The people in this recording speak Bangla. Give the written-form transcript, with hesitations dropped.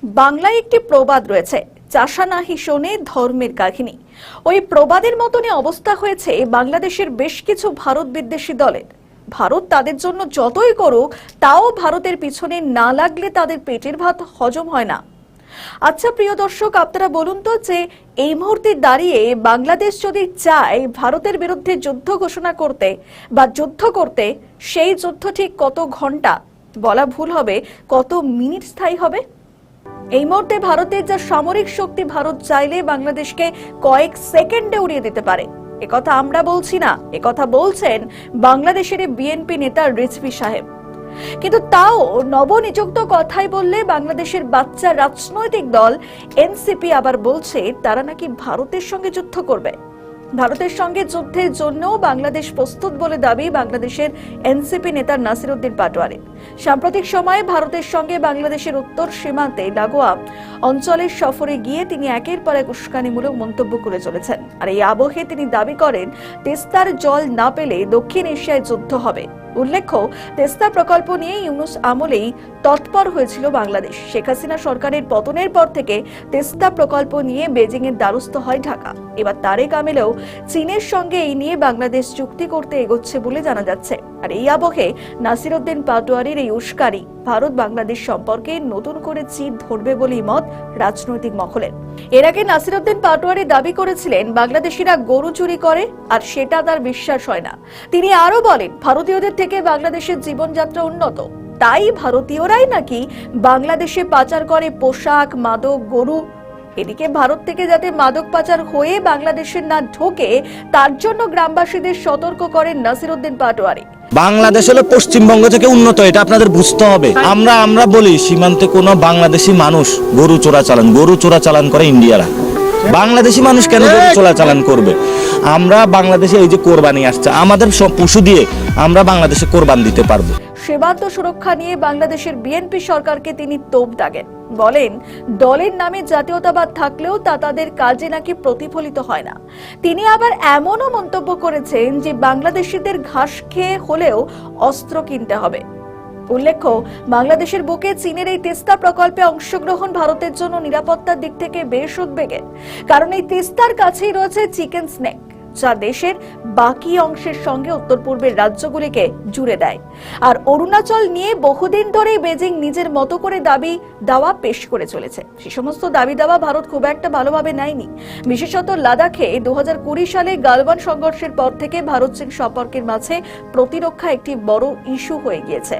বাংলায় একটি প্রবাদ রয়েছে, চাষা নাহি শোনে ধর্মের কাহিনী। ওই প্রবাদের মতনই অবস্থা হয়েছে বাংলাদেশের বেশ কিছু ভারত বিদ্বেষী দলের। ভারত তাদের জন্য যতই করুক, তাও ভারতের পিছনে না লাগলে তাদের পেটের ভাত হজম হয় না। আচ্ছা প্রিয় দর্শক, আপনারা বলুন তো যে এই মুহূর্তে দাঁড়িয়ে বাংলাদেশ যদি চায় ভারতের বিরুদ্ধে যুদ্ধ ঘোষণা করতে বা যুদ্ধ করতে, সেই যুদ্ধ ঠিক কত ঘন্টা, বলা ভুল হবে, কত মিনিট স্থায়ী হবে? এই মুহূর্তে ভারতের যা সামরিক শক্তি, ভারত চাইলে বাংলাদেশকে কয়েক সেকেন্ডে উড়িয়ে দিতে পারে। একথা আমরা বলছি না, একথা বলছেন বাংলাদেশের বিএনপি নেতা রিজভী সাহেব। কিন্তু তাও নবনিযুক্ত কথাই বললে বাংলাদেশের বাচ্চা রাজনৈতিক দল এনসিপি আবার বলছে তারা নাকি ভারতের সঙ্গে যুদ্ধ করবে। ভারতের সঙ্গে যুদ্ধের জন্য বাংলাদেশ প্রস্তুত বলে দাবি বাংলাদেশের এনসিপি নেতা নাসিরউদ্দিন পাটোয়ারি। সাম্প্রতিক সময়ে ভারতের সঙ্গে বাংলাদেশের উত্তর সীমান্তে লাগোয়া অঞ্চলের সফরে গিয়ে তিনি একের পর এক উস্কানিমূলক মন্তব্য করে চলেছেন। আর এই আবহে তিনি দাবি করেন তিস্তার জল না পেলে দক্ষিণ এশিয়ায় যুদ্ধ হবে। উল্লেখ্য, তিস্তা প্রকল্প নিয়ে ইউনূস আমলেই তৎপর হয়েছিল বাংলাদেশ। শেখ হাসিনা সরকারের পতনের পর থেকে তিস্তা প্রকল্প নিয়ে বেজিং এর দ্বারস্থ হয় ঢাকা। এবার তারেক আমিলেও চীনের সঙ্গে এই নিয়ে বাংলাদেশ চুক্তি করতে এগোচ্ছে বলে জানা যাচ্ছে। আর এই আবহে নাসিরউদ্দিন পাটোয়ারির এই উস্কানি ভারত বাংলাদেশ সম্পর্কে নতুন করে চির ধরবে বলেই মত রাজনৈতিক মহলের। এর আগে নাসিরউদ্দিন পাটোয়ারি দাবি করেছিলেন বাংলাদেশিরা গরু চুরি করে, আর সেটা তার বিশ্বাস হয় না। তিনি আরো বলেন ভারতীয়দের থেকে বাংলাদেশের জীবনযাত্রা উন্নত, তাই ভারতীয়রাই নাকি বাংলাদেশে পাচার করে পোশাক, মাদক, গরু। এদিকে ভারত থেকে যাতে মাদক পাচার হয়ে বাংলাদেশে না ঢোকে, তার জন্য গ্রামবাসীদের সতর্ক করেন নাসিরউদ্দিন পাটোয়ারি। বাংলাদেশ হলো পশ্চিমবঙ্গ থেকে উন্নত, এটা আপনাদের বুঝতে হবে। আমরা বলি সীমান্তে কোনো বাংলাদেশি মানুষ গরু চোরাচালান করে ইন্ডিয়ারা। বাংলাদেশি মানুষ কেন গরু চোরাচালান করবে? আমরা বাংলাদেশে এই যে কোরবানি আসছে, আমাদের সব পশু দিয়ে আমরা বাংলাদেশে কোরবান দিতে পারবো। সীমান্ত সুরক্ষা নিয়ে বাংলাদেশের বিএনপি সরকারকে তিনি তোপ দাগেন। বলেন দলের নামে জাতীয়তাবাদ থাকলেও তা তাদের কাজে নাকি প্রতিফলিত হয় না। তিনি আবার এমনও মন্তব্য করেছেন যে বাংলাদেশিদের ঘাস খেয়ে হলেও অস্ত্র কিনতে হবে। উল্লেখ্য, বাংলাদেশের বুকে চীনের এই তিস্তা প্রকল্পে অংশগ্রহণ ভারতের জন্য নিরাপত্তার দিক থেকে বেশ উদ্বেগের। কারণ এই তিস্তার কাছেই রয়েছে চিকেন স্নেক, যা দেশের বাকি অংশের সঙ্গে উত্তর পূর্বের রাজ্যগুলিকে জুড়ে দেয়। আর অরুণাচল নিয়ে বহুদিন ধরেই বেজিং নিজের মতো করে দাবি দাওয়া পেশ করে চলেছে। সে সমস্ত দাবি দাওয়া ভারত খুব একটা ভালোভাবে নেয়নি। বিশেষত লাদাখে 2020 সালে গালওয়ান সংঘর্ষের পর থেকে ভারত চীন সম্পর্কের মাঝে প্রতিরক্ষা একটি বড় ইস্যু হয়ে গিয়েছে।